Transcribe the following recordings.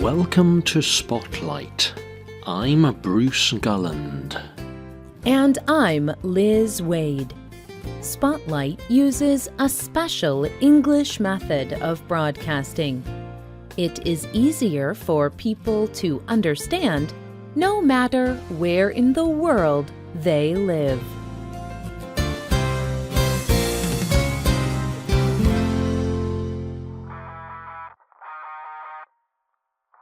Welcome to Spotlight. I'm Bruce Gulland. And I'm Liz Waid. Spotlight uses a special English method of broadcasting. It is easier for people to understand no matter where in the world they live.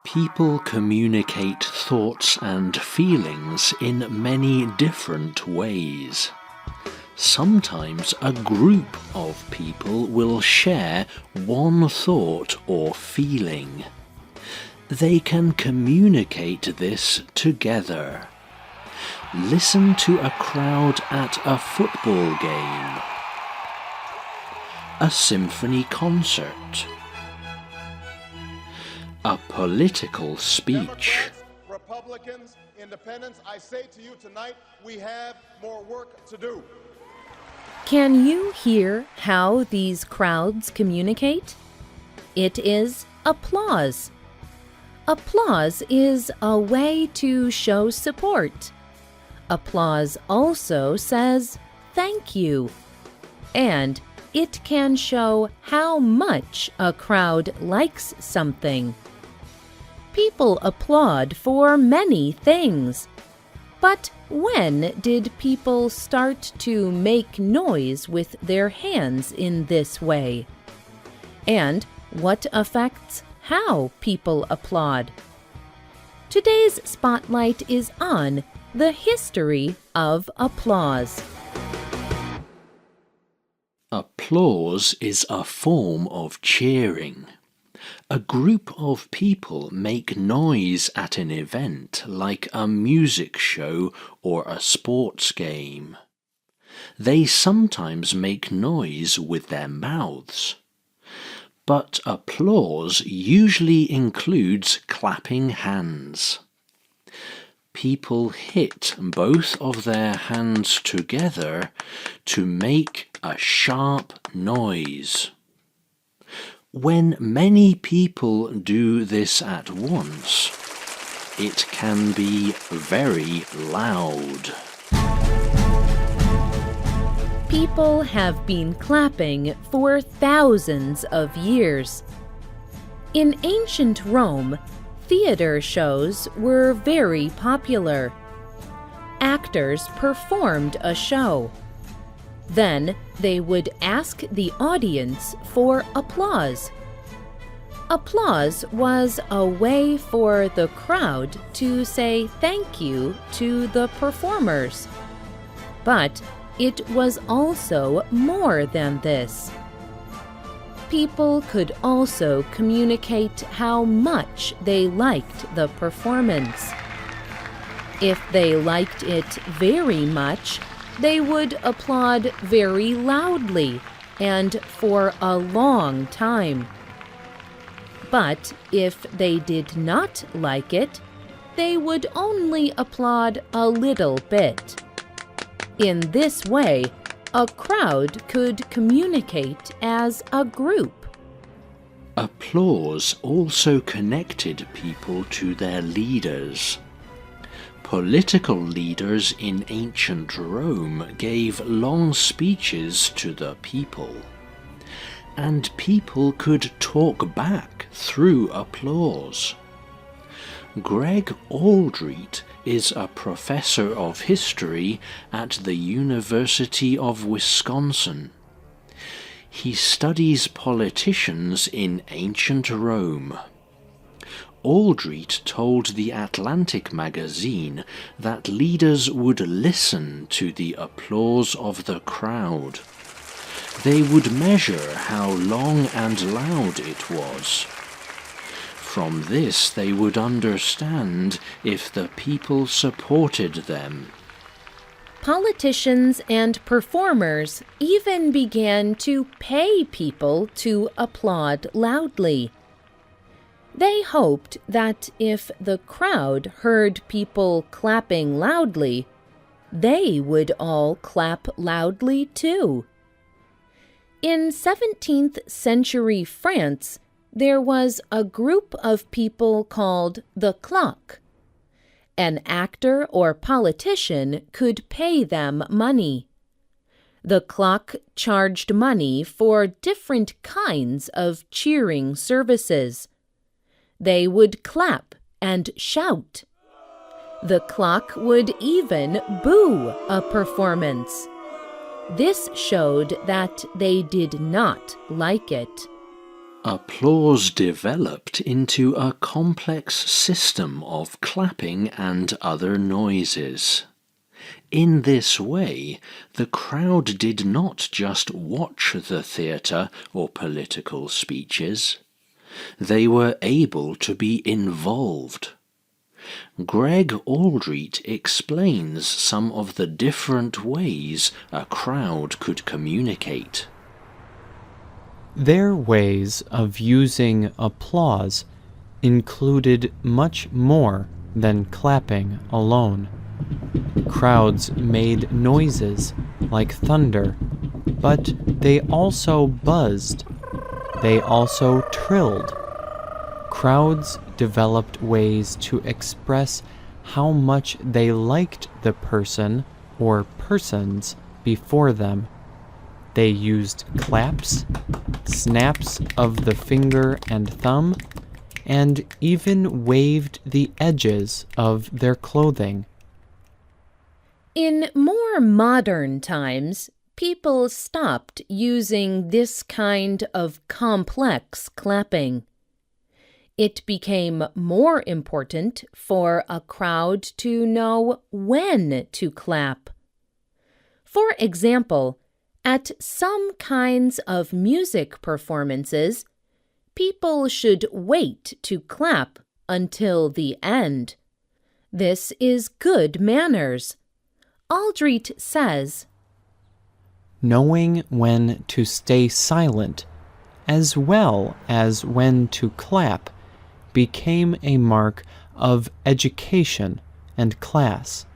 People communicate thoughts and feelings in many different ways. Sometimes a group of people will share one thought or feeling. They can communicate this together. Listen to a crowd at a football game, a symphony concert, a political speech. Republicans, independents, I say to you tonight, we have more work to do. Can you hear how these crowds communicate? It is applause. Applause is a way to show support. Applause also says thank you. And it can show how much a crowd likes something. People applaud for many things. But when did people start to make noise with their hands in this way? And what affects how people applaud? Today's spotlight is on the history of applause. Applause is a form of cheering. A group of people make noise at an event like a music show or a sports game. They sometimes make noise with their mouths. But applause usually includes clapping hands. People hit both of their hands together to make a sharp noise. When many people do this at once, it can be very loud. People have been clapping for thousands of years. In ancient Rome, theater shows were very popular. Actors performed a show. Then they would ask the audience for applause. Applause was a way for the crowd to say thank you to the performers. But it was also more than this. People could also communicate how much they liked the performance. If they liked it very much, they would applaud very loudly and for a long time. But if they did not like it, they would only applaud a little bit. In this way, a crowd could communicate as a group. Applause also connected people to their leaders. Political leaders in ancient Rome gave long speeches to the people, and people could talk back through applause. Greg Aldrete is a professor of history at the University of Wisconsin. He studies politicians in ancient Rome. Aldrete told The Atlantic magazine that leaders would listen to the applause of the crowd. They would measure how long and loud it was. From this they would understand if the people supported them. Politicians and performers even began to pay people to applaud loudly. They hoped that if the crowd heard people clapping loudly, they would all clap loudly too. In 17th century France, there was a group of people called the clock. An actor or politician could pay them money. The clock charged money for different kinds of cheering services. They would clap and shout. The clock would even boo a performance. This showed that they did not like it. Applause developed into a complex system of clapping and other noises. In this way, the crowd did not just watch the theatre or political speeches. They were able to be involved. Greg Aldrete explains some of the different ways a crowd could communicate. Their ways of using applause included much more than clapping alone. Crowds made noises like thunder, but they also buzzed. They also trilled. Crowds developed ways to express how much they liked the person or persons before them. They used claps, snaps of the finger and thumb, and even waved the edges of their clothing. In more modern times, people stopped using this kind of complex clapping. It became more important for a crowd to know when to clap. For example, at some kinds of music performances, people should wait to clap until the end. This is good manners. Aldrete says, knowing when to stay silent, as well as when to clap, became a mark of education and class.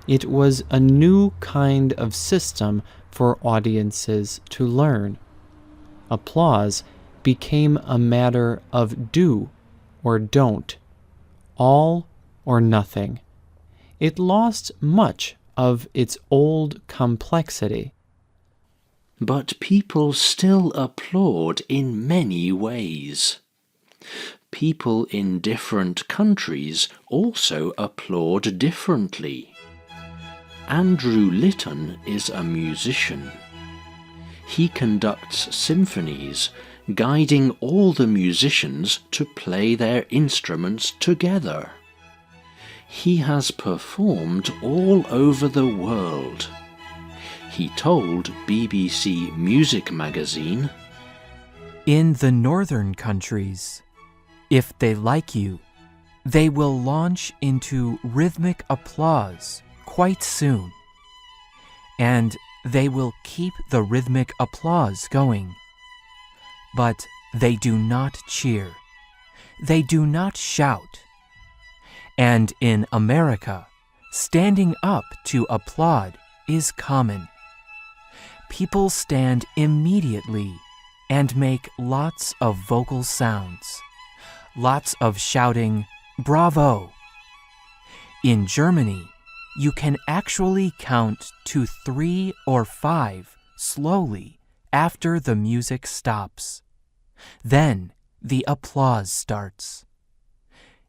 It was a new kind of system for audiences to learn. Applause became a matter of do or don't, all or nothing. It lost much of its old complexity. But people still applaud in many ways. People in different countries also applaud differently. Andrew Litton is a musician. He conducts symphonies, guiding all the musicians to play their instruments together. He has performed all over the world. He told BBC Music Magazine, "In the northern countries, if they like you, they will launch into rhythmic applause quite soon, and they will keep the rhythmic applause going. But they do not cheer. They do not shout. And in America, standing up to applaud is common. People stand immediately and make lots of vocal sounds, lots of shouting, 'Bravo!' In Germany, you can actually count to 3 or 5 slowly after the music stops. Then the applause starts.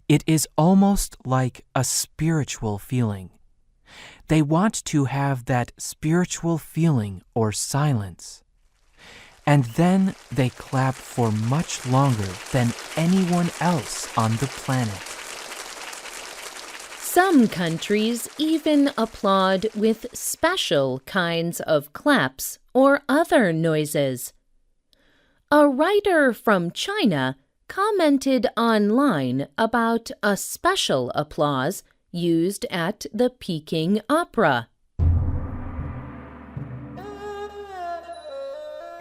It is almost like a spiritual feeling. They want to have that spiritual feeling or silence. And then they clap for much longer than anyone else on the planet." Some countries even applaud with special kinds of claps or other noises. A writer from China commented online about a special applause used at the Peking Opera.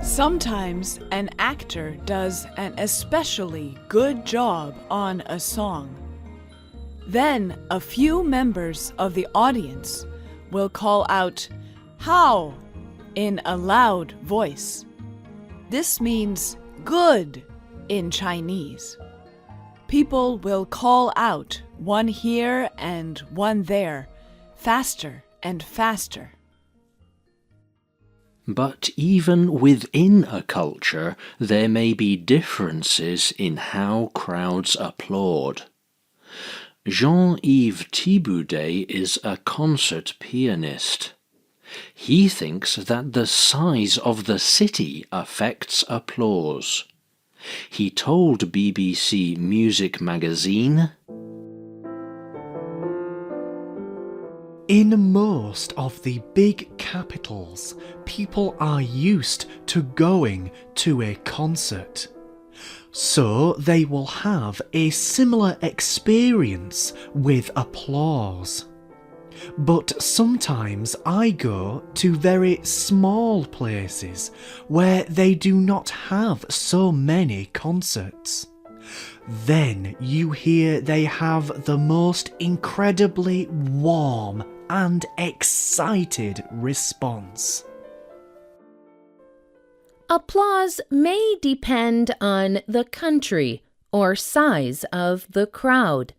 Sometimes an actor does an especially good job on a song. Then a few members of the audience will call out, "How?" in a loud voice. This means good in Chinese. People will call out, one here and one there, faster and faster. But even within a culture, there may be differences in how crowds applaud. Jean-Yves Thiboudet is a concert pianist. He thinks that the size of the city affects applause. He told BBC Music Magazine, "In most of the big capitals, people are used to going to a concert. So they will have a similar experience with applause. But sometimes I go to very small places where they do not have so many concerts. Then you hear they have the most incredibly warm and excited response." Applause may depend on the country or size of the crowd.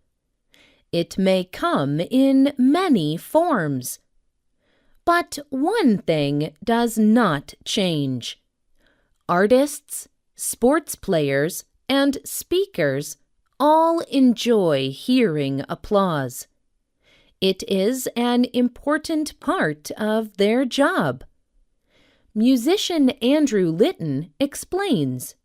It may come in many forms. But one thing does not change. Artists, sports players, and speakers all enjoy hearing applause. It is an important part of their job. Musician Andrew Litton explains.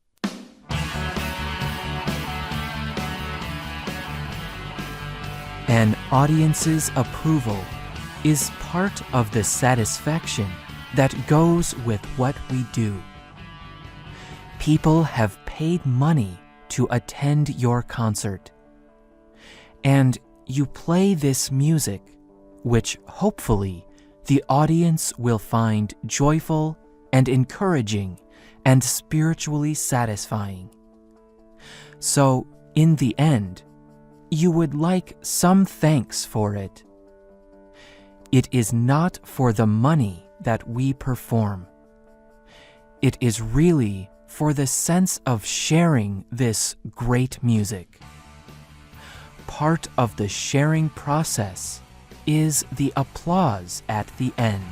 An audience's approval is part of the satisfaction that goes with what we do. People have paid money to attend your concert, and you play this music, which hopefully the audience will find joyful and encouraging and spiritually satisfying. So, in the end, you would like some thanks for it. It is not for the money that we perform. It is really for the sense of sharing this great music. Part of the sharing process is the applause at the end.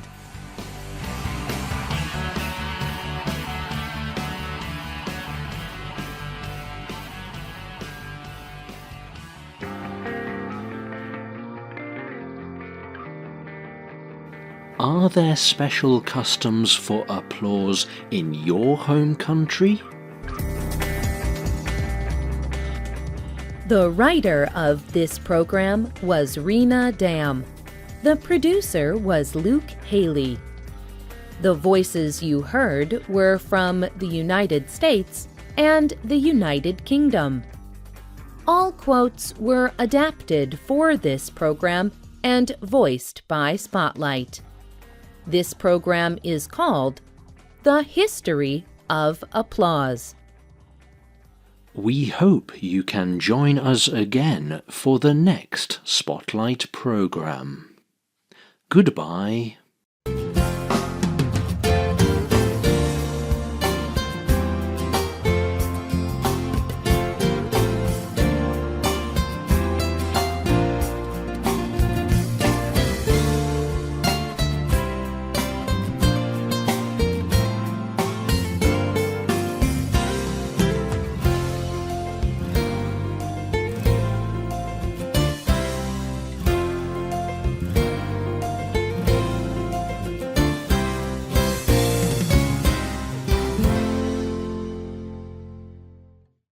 Are there special customs for applause in your home country? The writer of this program was Rena Dam. The producer was Luke Haley. The voices you heard were from the United States and the United Kingdom. All quotes were adapted for this program and voiced by Spotlight. This program is called The History of Applause. We hope you can join us again for the next Spotlight program. Goodbye.